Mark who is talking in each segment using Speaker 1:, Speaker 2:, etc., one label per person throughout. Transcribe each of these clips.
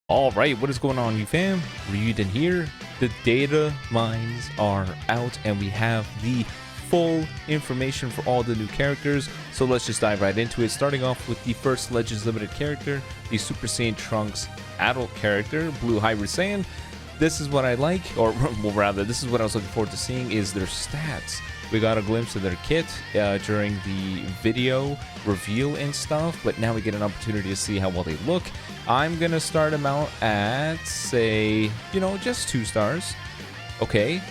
Speaker 1: Alright, what is going on, you fam? Raiyuden here. The data mines are out and we have the full information for all the new characters. So let's just dive right into it. Starting off with the first Legends Limited character, the Super Saiyan Trunks adult character, Blue Hybrid Saiyan. This is what I like, or well, rather, this is what I was looking forward to seeing, is their stats. We got a glimpse of their kit during the video reveal and stuff, but now we get an opportunity to see how well they look. I'm gonna start them out at, say, just 2 stars. Okay,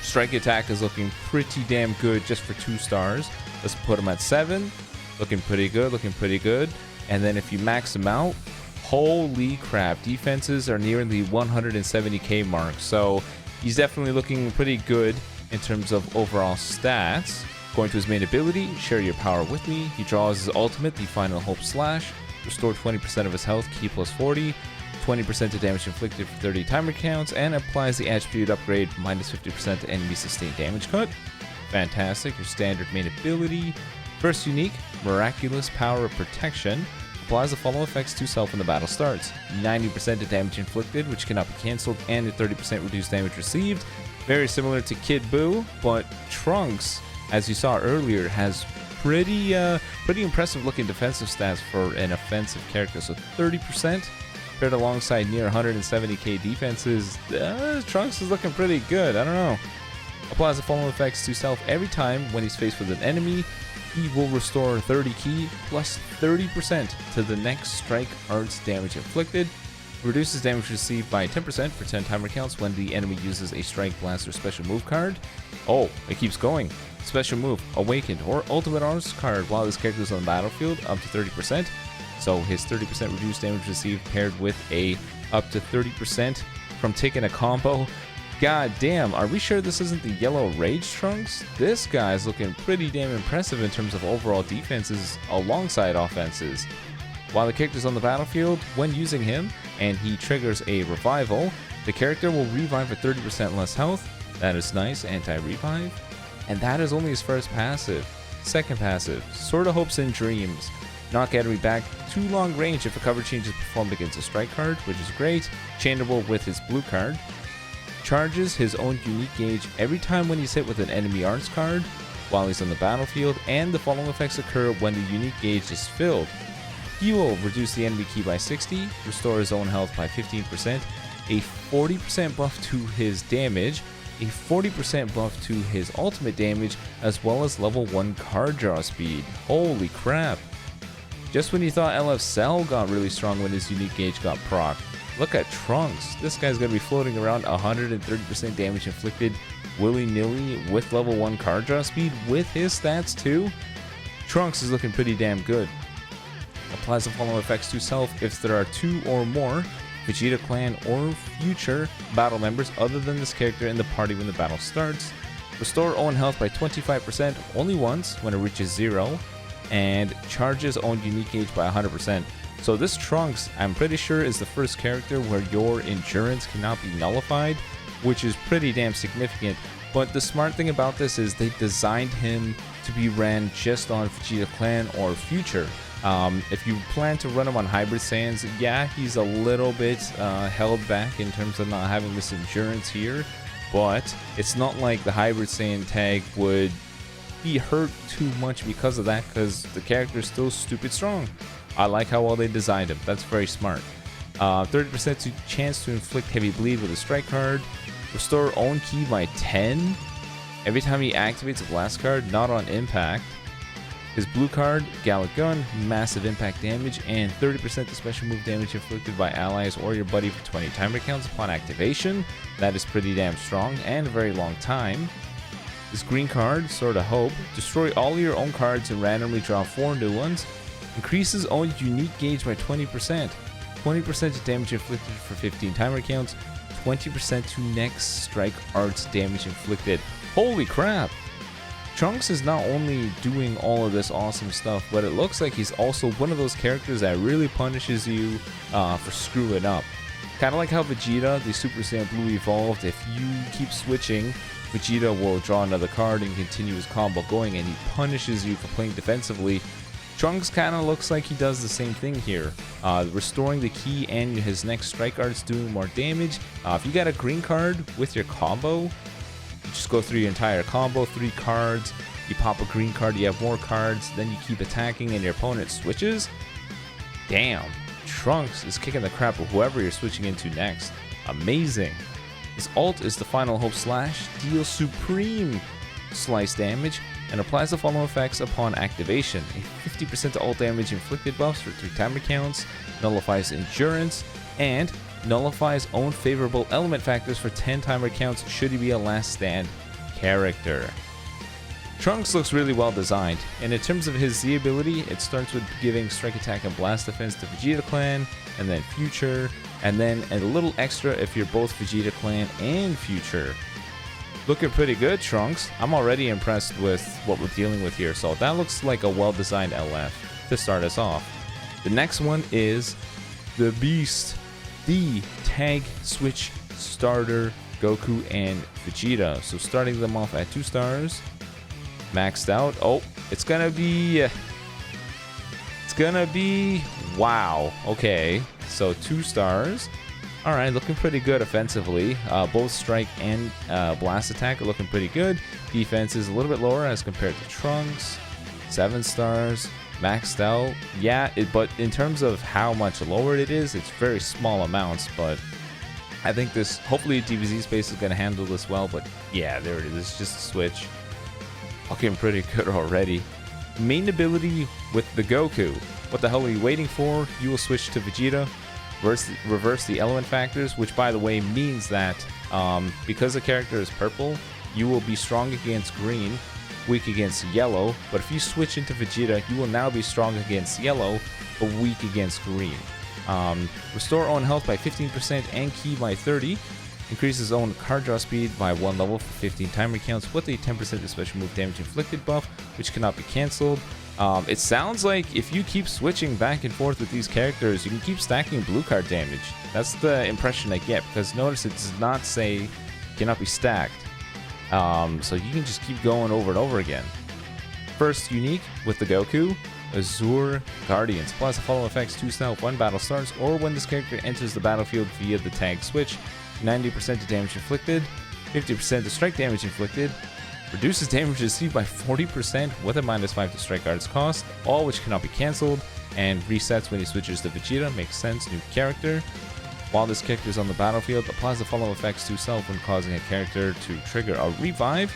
Speaker 1: strike attack is looking pretty damn good just for 2 stars. Let's put them at 7. Looking pretty good, looking pretty good. And then if you max them out, holy crap, defenses are nearing the 170k mark. So he's definitely looking pretty good in terms of overall stats. Going to his main ability, share your power with me. He draws his ultimate, the Final Hope Slash. Restore 20% of his health, key plus 40. 20% to damage inflicted for 30 timer counts. And applies the attribute upgrade, minus 50% to enemy sustained damage cut. Fantastic. Your standard main ability. First unique, Miraculous Power of Protection. Applies the following effects to self when the battle starts. 90% to damage inflicted, which cannot be cancelled, and a 30% reduced damage received. Very similar to Kid Buu, but Trunks, as you saw earlier, has pretty impressive looking defensive stats for an offensive character. So 30% paired alongside near 170k defenses. Trunks is looking pretty good. I don't know. Applies the following effects to self every time when he's faced with an enemy. He will restore 30 ki plus 30% to the next strike arts damage inflicted. Reduces damage received by 10% for 10 timer counts when the enemy uses a strike, blast, or special move card. Oh, it keeps going. Special move, awakened, or ultimate arms card while this character is on the battlefield, up to 30%. So his 30% reduced damage received paired with a up to 30% from taking a combo. God damn, are we sure this isn't the Yellow Rage Trunks? This guy is looking pretty damn impressive in terms of overall defenses alongside offenses. While the character's on the battlefield, when using him, and he triggers a revival, the character will revive at 30% less health. That is nice, anti-revive. And that is only his first passive. Second passive, Sorta Hopes and Dreams. Knock enemy back to long range if a cover change is performed against a strike card, which is great. Chainable with his blue card. Charges his own unique gauge every time when he's hit with an enemy arts card while he's on the battlefield, and the following effects occur when the unique gauge is filled. He will reduce the enemy ki by 60, restore his own health by 15%, a 40% buff to his damage, a 40% buff to his ultimate damage, as well as level 1 card draw speed. Holy crap. Just when you thought LF Cell got really strong when his unique gauge got proc, look at Trunks. This guy's going to be floating around 130% damage inflicted willy-nilly with level 1 card draw speed with his stats too. Trunks is looking pretty damn good. Applies the following effects to self if there are 2 or more Vegeta clan or future battle members other than this character in the party when the battle starts. Restore own health by 25% only once when it reaches 0, and charges own unique gauge by 100%. So this Trunks, I'm pretty sure, is the first character where your endurance cannot be nullified, which is pretty damn significant. But the smart thing about this is they designed him to be ran just on Vegeta clan or future. If you plan to run him on Hybrid Saiyans, yeah, he's a little bit held back in terms of not having this endurance here, but it's not like the Hybrid Saiyan tag would be hurt too much because of that, because the character is still stupid strong. I like how well they designed him. That's very smart. 30% chance to inflict heavy bleed with a strike card. Restore own ki by 10 every time he activates a blast card, not on impact. His blue card, Gallic Gun, massive impact damage, and 30% to special move damage inflicted by allies or your buddy for 20 timer counts upon activation. That is pretty damn strong and a very long time. His green card, Sorta Hope, destroy all your own cards and randomly draw 4 new ones. Increases own unique gauge by 20%. 20% to damage inflicted for 15 timer counts. 20% to next strike arts damage inflicted. Holy crap! Trunks is not only doing all of this awesome stuff, but it looks like he's also one of those characters that really punishes you for screwing up. Kind of like how Vegeta, the Super Saiyan Blue, evolved. If you keep switching, Vegeta will draw another card and continue his combo going, and he punishes you for playing defensively. Trunks kind of looks like he does the same thing here, restoring the ki and his next strike arts doing more damage. If you got a green card with your combo, you just go through your entire combo, 3 cards, you pop a green card, you have more cards, then you keep attacking and your opponent switches. Damn, Trunks is kicking the crap of whoever you're switching into next. Amazing. His ult is the Final Hope Slash, deals supreme slice damage, and applies the following effects upon activation: a 50% ult damage inflicted buffs for 3 timer counts, nullifies endurance, and nullifies own favorable element factors for 10 timer counts should he be a last stand character. Trunks looks really well designed, and in terms of his Z ability, it starts with giving strike attack and blast defense to Vegeta Clan, and then Future, and then a little extra if you're both Vegeta Clan and Future. Looking pretty good, Trunks. I'm already impressed with what we're dealing with here, so that looks like a well-designed LF to start us off. The next one is the Beast, the Tag Switch Starter Goku and Vegeta. So starting them off at 2 stars, maxed out. Oh, it's gonna be wow. Okay, so 2 stars. All right, looking pretty good offensively. Both strike and blast attack are looking pretty good. Defense is a little bit lower as compared to Trunks. 7 stars, maxed out. Yeah, but in terms of how much lower it is, it's very small amounts. But I think this, hopefully DBZ Space is going to handle this well. But yeah, there it is. It's just a switch. Looking pretty good already. Main ability with the Goku. What the hell are you waiting for? You will switch to Vegeta. Reverse the element factors, which by the way means that because the character is purple, you will be strong against green, weak against yellow. But if you switch into Vegeta, you will now be strong against yellow, but weak against green. Restore own health by 15% and ki by 30. Increases own card draw speed by 1 level for 15 timer counts with a 10% special move damage inflicted buff, which cannot be cancelled. It sounds like if you keep switching back and forth with these characters, you can keep stacking blue card damage. That's the impression I get, because notice it does not say cannot be stacked. So you can just keep going over and over again. First unique with the Goku, Azure Guardians. Applies the following effects to self when battle starts or when this character enters the battlefield via the tag switch. 90% to damage inflicted, 50% to strike damage inflicted, reduces damage received by 40% with a -5 to strike arts cost, all which cannot be cancelled, and resets when he switches to Vegeta. Makes sense, new character. While this character is on the battlefield, applies the following effects to self when causing a character to trigger a revive.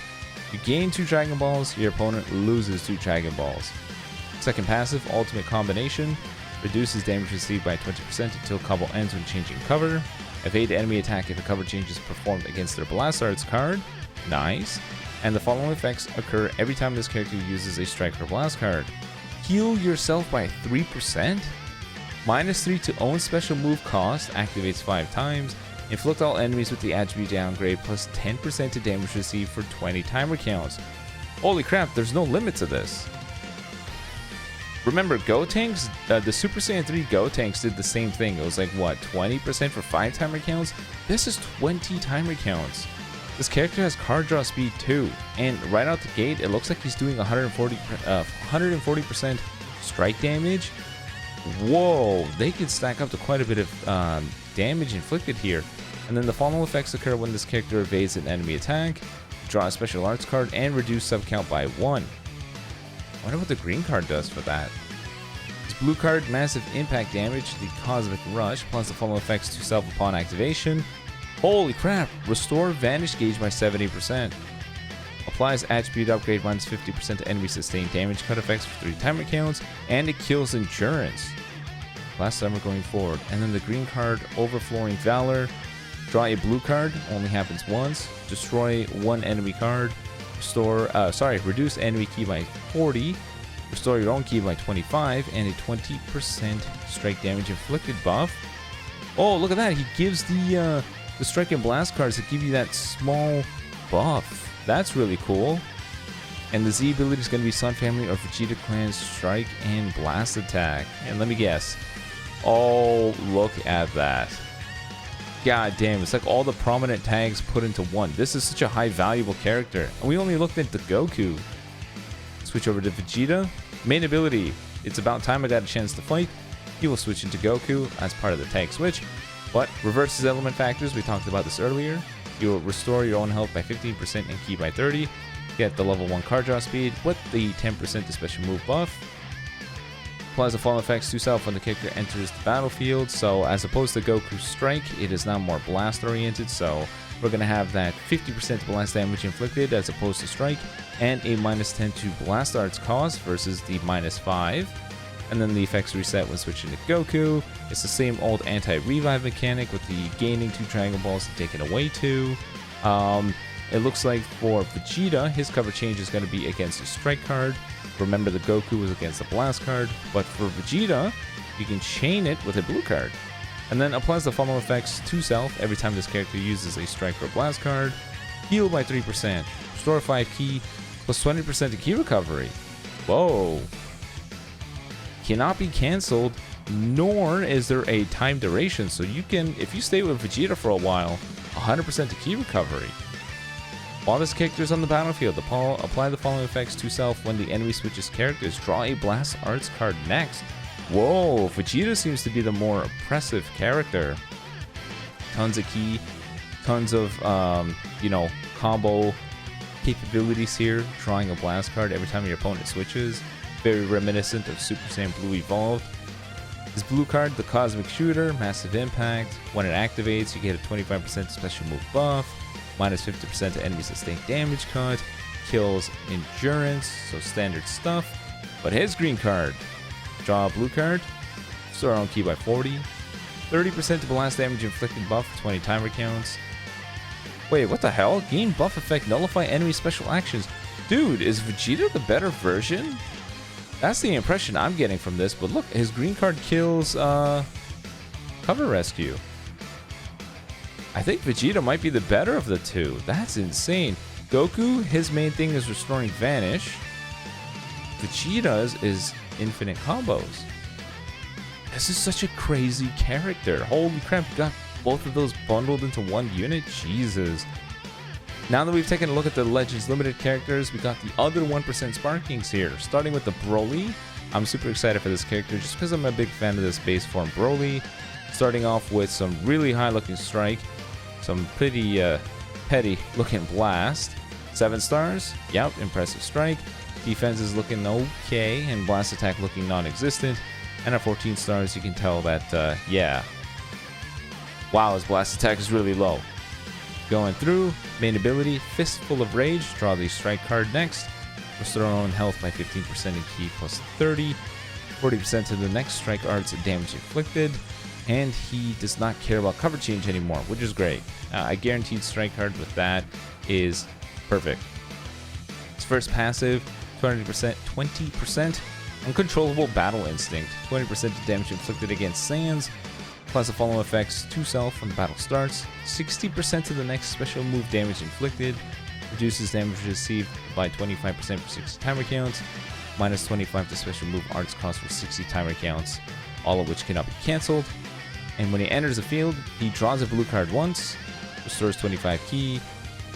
Speaker 1: You gain 2 Dragon Balls, your opponent loses 2 Dragon Balls. Second passive, ultimate combination, reduces damage received by 20% until combo ends when changing cover. Evade enemy attack if a cover change is performed against their Blast Arts card. Nice. And the following effects occur every time this character uses a Strike or Blast card. Heal yourself by 3%. -3 to own special move cost, activates 5 times. Inflict all enemies with the attribute downgrade plus 10% to damage received for 20 timer counts. Holy crap, there's no limit to this. Remember, Gotenks, the Super Saiyan 3 Gotenks did the same thing. It was like, what, 20% for 5 timer counts? This is 20 timer counts. This character has card draw speed too. And right out the gate, it looks like he's doing 140% strike damage. Whoa, they can stack up to quite a bit of damage inflicted here. And then the following effects occur when this character evades an enemy attack, draw a special arts card, and reduce sub count by 1. I wonder what the green card does for that. This blue card, massive impact damage, the Cosmic Rush, plus the following effects to self upon activation. Holy crap, restore Vanish Gauge by 70%. Applies attribute upgrade, minus 50% to enemy sustained damage, cut effects for 3 timer counts, and it kills endurance. Last timer going forward. And then the green card, Overflowing Valor. Draw a blue card, only happens once. Destroy 1 enemy card. Reduce enemy key by 40, restore your own key by 25, and a 20% strike damage inflicted buff. Oh, look at that! He gives the strike and blast cards that give you that small buff. That's really cool. And the Z ability is going to be Sun Family or Vegeta Clan strike and blast attack. And let me guess. Oh, look at that! God damn, it's like all the prominent tags put into one. This is such a high valuable character. And we only looked at the Goku. Switch over to Vegeta. Main ability it's about time I got a chance to fight. He will switch into Goku as part of the tag switch, but reverses element factors. We talked about this earlier. You will restore your own health by 15% and ki by 30. Get the level 1 card draw speed with the 10% to special move buff. Applies the following effects to self when the character enters the battlefield. So as opposed to Goku's strike, it is now more blast oriented. So we're going to have that 50% blast damage inflicted as opposed to strike, and a -10 to blast arts cost versus the -5. And then the effects reset when switching to Goku. It's the same old anti-revive mechanic with the gaining 2 Dragon Balls and taking away 2. It looks like for Vegeta, his cover change is going to be against a strike card. Remember, the Goku was against the blast card, but for Vegeta, you can chain it with a blue card. And then applies the following effects to self every time this character uses a strike or blast card. Heal by 3%, restore 5 ki, plus 20% to ki recovery. Whoa. Cannot be cancelled, nor is there a time duration, so you can, if you stay with Vegeta for a while, 100% to ki recovery. While this character is on the battlefield, apply the following effects to self when the enemy switches characters. Draw a blast arts card next. Whoa, Vegeta seems to be the more oppressive character. Tons of ki, tons of combo capabilities here. Drawing a blast card every time your opponent switches. Very reminiscent of Super Saiyan Blue Evolved. This blue card, the Cosmic Shooter, massive impact. When it activates, you get a 25% special move buff, -50% to enemy sustained damage cut, kills endurance, so standard stuff. But his green card, draw a blue card, restore own ki by 40, 30% to blast damage inflicted buff for 20 timer counts. Wait, what the hell? Gain buff effect, nullify enemy special actions. Dude, is Vegeta the better version? That's the impression I'm getting from this, but look, his green card kills cover rescue. I think Vegeta might be the better of the two. That's insane. Goku, his main thing is restoring vanish. Vegeta's is infinite combos. This is such a crazy character. Holy crap, you got both of those bundled into one unit? Jesus. Now that we've taken a look at the Legends Limited characters, we got the other 1% Sparkings here. Starting with the Broly. I'm super excited for this character just because I'm a big fan of this base form Broly. Starting off with some really high looking strike. Some pretty petty looking blast. 7 stars. Yep, impressive strike. Defense is looking okay, and blast attack looking non-existent. And at 14 stars, you can tell that, yeah. Wow, his blast attack is really low. Going through, main ability, Fistful of Rage. Draw the strike card next. Restore own health by 15% and ki plus 30. 40% to the next strike arts damage inflicted. And he does not care about cover change anymore, which is great. A guaranteed strike card with that is perfect. His first passive, 20%, Uncontrollable Battle Instinct. 20% damage inflicted against Saiyans. Plus the following effects to self when the battle starts. 60% to the next special move damage inflicted. Reduces damage received by 25% for 60 timer counts. -25 to special move arts cost for 60 timer counts. All of which cannot be cancelled. And when he enters the field, he draws a blue card once. Restores 25 ki.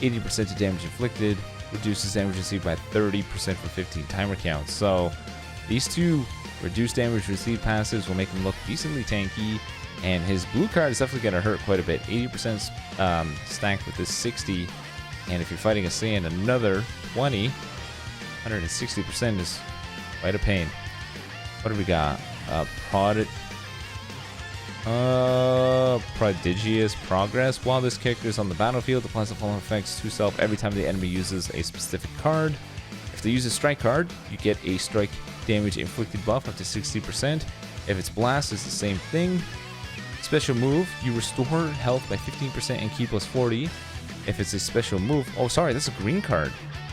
Speaker 1: 80% to damage inflicted. Reduces damage received by 30% for 15 timer counts. So these two reduced damage received passives will make him look decently tanky. And his blue card is definitely going to hurt quite a bit. 80% stacked with this 60. And if you're fighting a Saiyan, another 20. 160% is quite a pain. What do we got? Prodigious Progress. While this character is on the battlefield, applies the following effects to self every time the enemy uses a specific card. If they use a strike card, you get a strike damage inflicted buff up to 60%. If it's blast, it's the same thing. Special move, you restore health by 15% and ki plus 40. If it's a special move, oh sorry, that's a green card.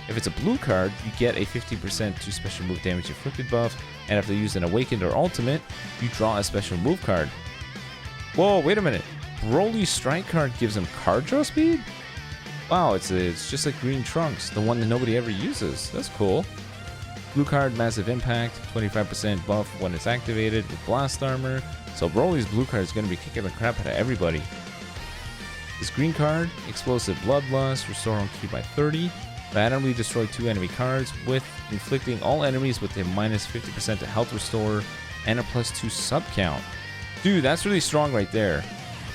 Speaker 1: If it's a blue card, you get a 50% to special move damage inflicted buff. And if they use an awakened or ultimate, you draw a special move card. Whoa, wait a minute. Broly's strike card gives him card draw speed? Wow, it's just like Green Trunks, the one that nobody ever uses. That's cool. Blue card, massive impact, 25% buff when it's activated with blast armor. So Broly's blue card is going to be kicking the crap out of everybody. This green card, explosive bloodlust, restore on ki by 30. Randomly destroy 2 enemy cards with inflicting all enemies with a minus 50% to health restore and a +2 sub count. Dude, that's really strong right there.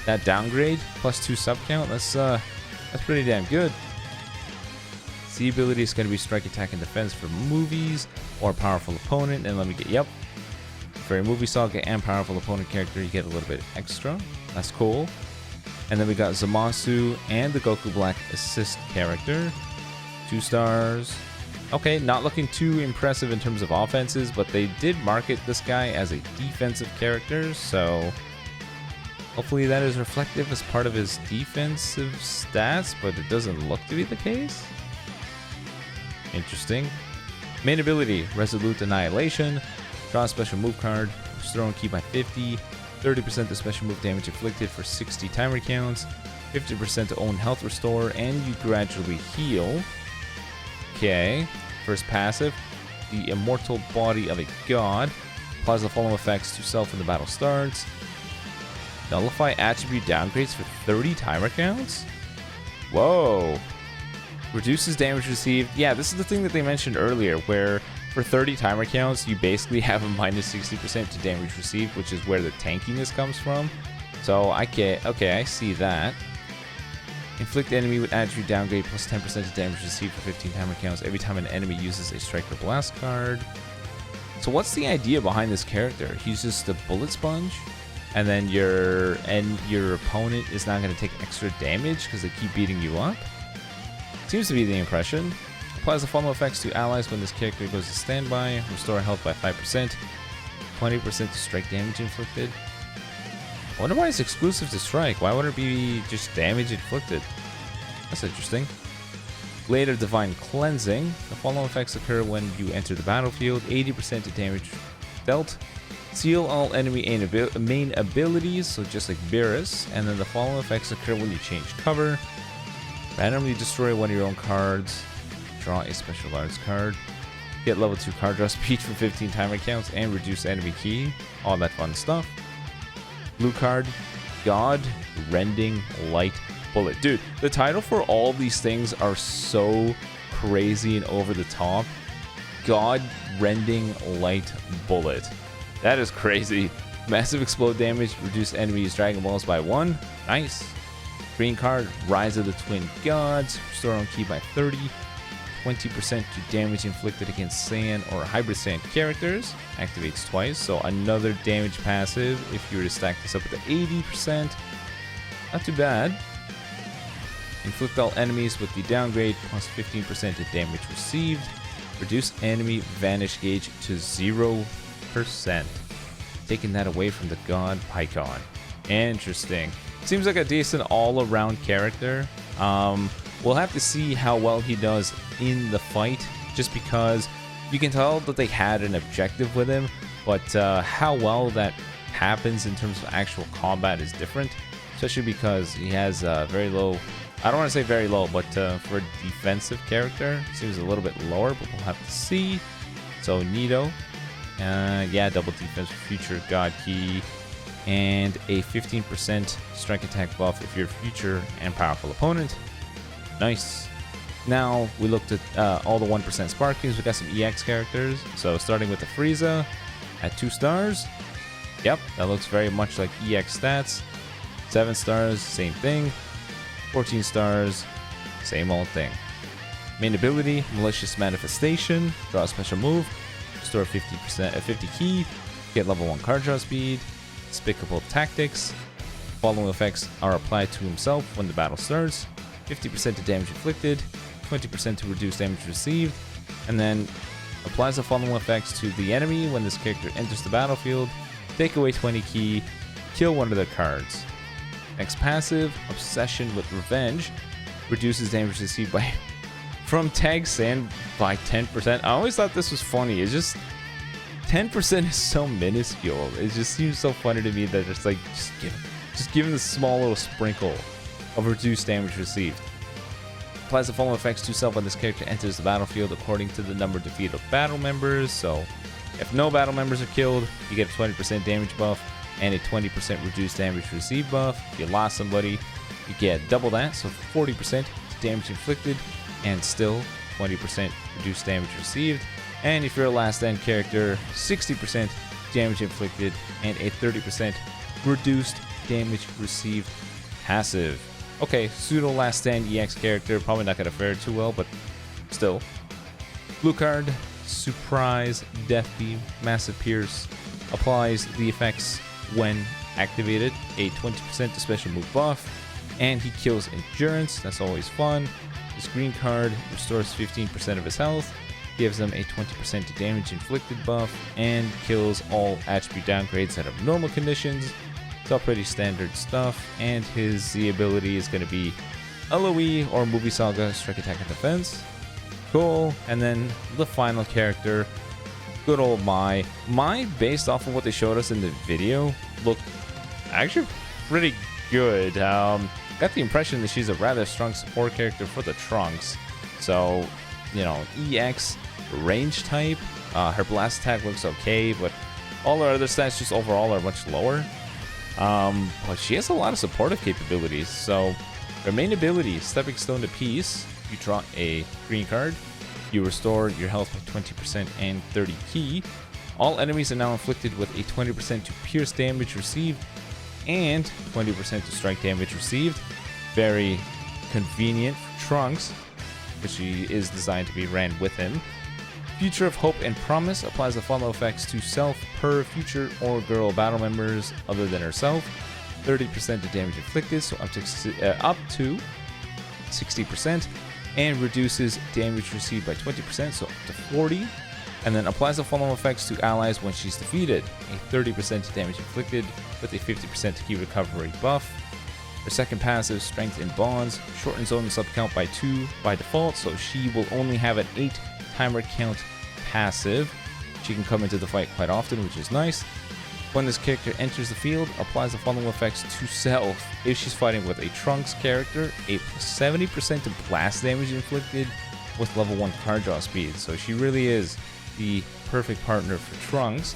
Speaker 1: That downgrade +2 sub count, that's pretty damn good. C ability is going to be strike, attack, and defense for movies or powerful opponent. And let me get, yep. For a movie saga and powerful opponent character, you get a little bit extra. That's cool. And then we got Zamasu and the Goku Black assist character. 2 stars. Okay, not looking too impressive in terms of offenses, but they did market this guy as a defensive character, so hopefully that is reflective as part of his defensive stats, but it doesn't look to be the case. Interesting. Main ability, Resolute Annihilation. Draw a special move card, restore and keep by 50, 30% to special move damage inflicted for 60 timer counts, 50% to own health restore, and you gradually heal. Okay, first passive, the immortal body of a god. Applies the following effects to self when the battle starts. Nullify attribute downgrades for 30 timer counts? Whoa. Reduces damage received. Yeah, this is the thing that they mentioned earlier, where for 30 timer counts, you basically have a minus 60% to damage received, which is where the tankiness comes from. So, okay, I see that. Inflict enemy with attribute downgrade plus 10% to damage received for 15 timer counts every time an enemy uses a strike or blast card. So what's the idea behind this character? He's just a bullet sponge, and then your opponent is not going to take extra damage because they keep beating you up? Seems to be the impression. Applies the following effects to allies when this character goes to standby. Restore health by 5%. 20% to strike damage inflicted. I wonder why it's exclusive to strike. Why would it be just damage inflicted? That's interesting. Blade of Divine Cleansing. The following effects occur when you enter the battlefield. 80% to damage dealt. Seal all enemy main abilities, so just like Beerus. And then the following effects occur when you change cover. Randomly destroy one of your own cards. Draw a special arts card. Get level 2 card draw speed for 15 timer counts and reduce enemy key. All that fun stuff. Blue card, God Rending Light Bullet. Dude, the title for all these things are so crazy and over the top. God Rending Light Bullet. That is crazy. Massive explode damage, reduce enemies Dragon Balls by 1. Nice. Green card, Rise of the Twin Gods. Restore on key by 30. 20% to damage inflicted against Saiyan or Hybrid Saiyan characters. Activates twice, so another damage passive if you were to stack this up with the 80%. Not too bad. Inflict all enemies with the downgrade plus 15% to damage received. Reduce enemy vanish gauge to 0%. Taking that away from the God Pycon. Interesting. Seems like a decent all-around character. We'll have to see how well he does in the fight, just because you can tell that they had an objective with him, but how well that happens in terms of actual combat is different, especially because he has very low, I don't want to say very low, but for a defensive character, seems a little bit lower, but we'll have to see. So Nito, yeah, double defense for future God Key, and a 15% strike attack buff if you're a future and powerful opponent. Nice. Now we looked at all the 1% sparklings. We got some EX characters. So starting with the Frieza at 2 stars. Yep, that looks very much like EX stats. 7 stars, same thing. 14 stars, same old thing. Main ability, Malicious Manifestation. Draw a special move. Store 50 key. Get level 1 card draw speed. Despicable Tactics. Following effects are applied to himself when the battle starts. 50% to damage inflicted, 20% to reduce damage received, and then applies the following effects to the enemy when this character enters the battlefield. Take away 20 key, kill one of their cards. Next passive, Obsession with Revenge, reduces damage received by from Tag Sand by 10%. I always thought this was funny. It's just 10% is so minuscule. It just seems so funny to me that it's like just give him this small little sprinkle of reduced damage received. Applies the following effects to self when this character enters the battlefield according to the number defeated of battle members. So if no battle members are killed, you get a 20% damage buff and a 20% reduced damage received buff. If you lost somebody, you get double that, so 40% to damage inflicted and still 20% reduced damage received. And if you're a last stand character, 60% damage inflicted and a 30% reduced damage received passive. Okay, pseudo last stand EX character, probably not gonna fare too well, but still. Blue card, Surprise, Death Beam, Massive Pierce, applies the effects when activated, a 20% to special move buff, and he kills Endurance, that's always fun. This green card restores 15% of his health, gives him a 20% to damage inflicted buff, and kills all attribute downgrades that have normal conditions. It's all pretty standard stuff, and his Z ability is going to be LOE or Movie Saga, Strike Attack and Defense. Cool. And then the final character, good old Mai. Mai, based off of what they showed us in the video, looked actually pretty good. Got the impression that she's a rather strong support character for the Trunks. So, you know, EX range type. Her blast attack looks okay, but all her other stats just overall are much lower. But she has a lot of supportive capabilities. So her main ability, Stepping Stone to Peace, you draw a green card, you restore your health by 20% and 30 ki. All enemies are now inflicted with a 20% to pierce damage received and 20% to strike damage received. Very convenient for Trunks, because she is designed to be ran with him. Future of Hope and Promise applies the follow effects to self per future or girl battle members other than herself. 30% to damage inflicted, so up to 60%, and reduces damage received by 20%, so up to 40%. And then applies the follow effects to allies when she's defeated. A 30% to damage inflicted with a 50% key recovery buff. Her second passive, Strength in Bonds, shortens zone sub count by 2 by default, so she will only have an 8 timer count passive. She can come into the fight quite often, which is nice. When this character enters the field, applies the following effects to self. If she's fighting with a Trunks character, a 70% to blast damage inflicted with level 1 card draw speed. So she really is the perfect partner for Trunks.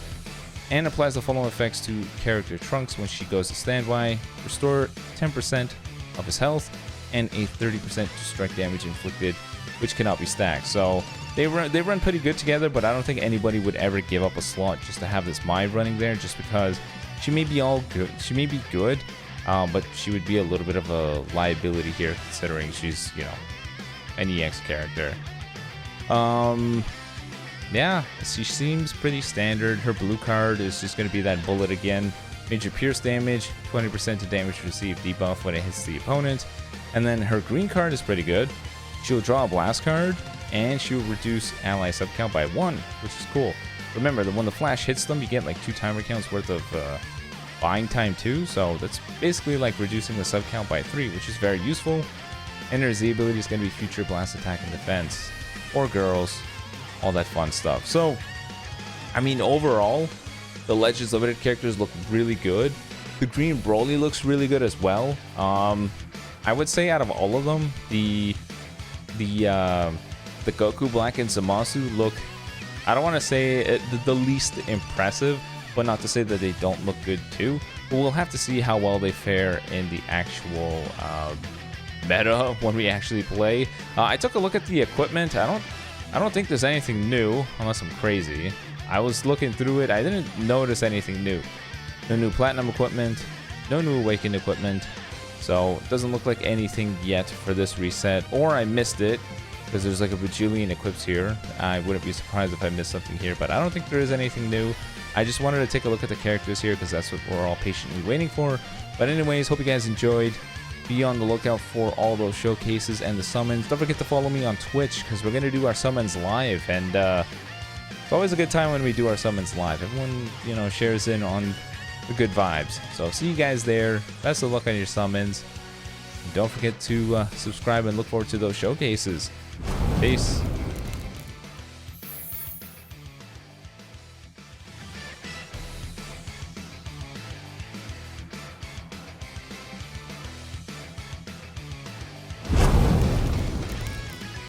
Speaker 1: And applies the following effects to character Trunks when she goes to standby. Restore 10% of his health and a 30% to strike damage inflicted, which cannot be stacked. So they run pretty good together, but I don't think anybody would ever give up a slot just to have this Mai running there, just because she may be all good. She may be good, but she would be a little bit of a liability here, considering she's, you know, an EX character. Yeah, she seems pretty standard. Her blue card is just going to be that bullet again. Major pierce damage, 20% to damage received debuff when it hits the opponent. And then her green card is pretty good. She'll draw a blast card, and she'll reduce ally sub count by 1, which is cool. Remember that when the flash hits them, you get like 2 timer counts worth of buying time too. So that's basically like reducing the sub count by 3, which is very useful. And her Z ability is going to be future blast attack and defense, or girls, all that fun stuff. So, I mean, overall, the Legends Limited characters look really good. The green Broly looks really good as well. I would say out of all of them, the Goku Black and Zamasu look, I don't want to say the least impressive, but not to say that they don't look good too. But we'll have to see how well they fare in the actual meta when we actually play. I took a look at the equipment. I don't think there's anything new, unless I'm crazy. I was looking through it. I didn't notice anything new. No new Platinum equipment, no new Awakened equipment. So it doesn't look like anything yet for this reset, or I missed it because there's like a bajillion equips here. I wouldn't be surprised if I missed something here, but I don't think there is anything new. I just wanted to take a look at the characters here because that's what we're all patiently waiting for. But anyways, hope you guys enjoyed. Be on the lookout for all those showcases and the summons. Don't forget to follow me on Twitch because we're going to do our summons live. And it's always a good time when we do our summons live. Everyone, you know, shares in on the good vibes. So see you guys there. Best of luck on your summons. And don't forget to subscribe and look forward to those showcases. Peace.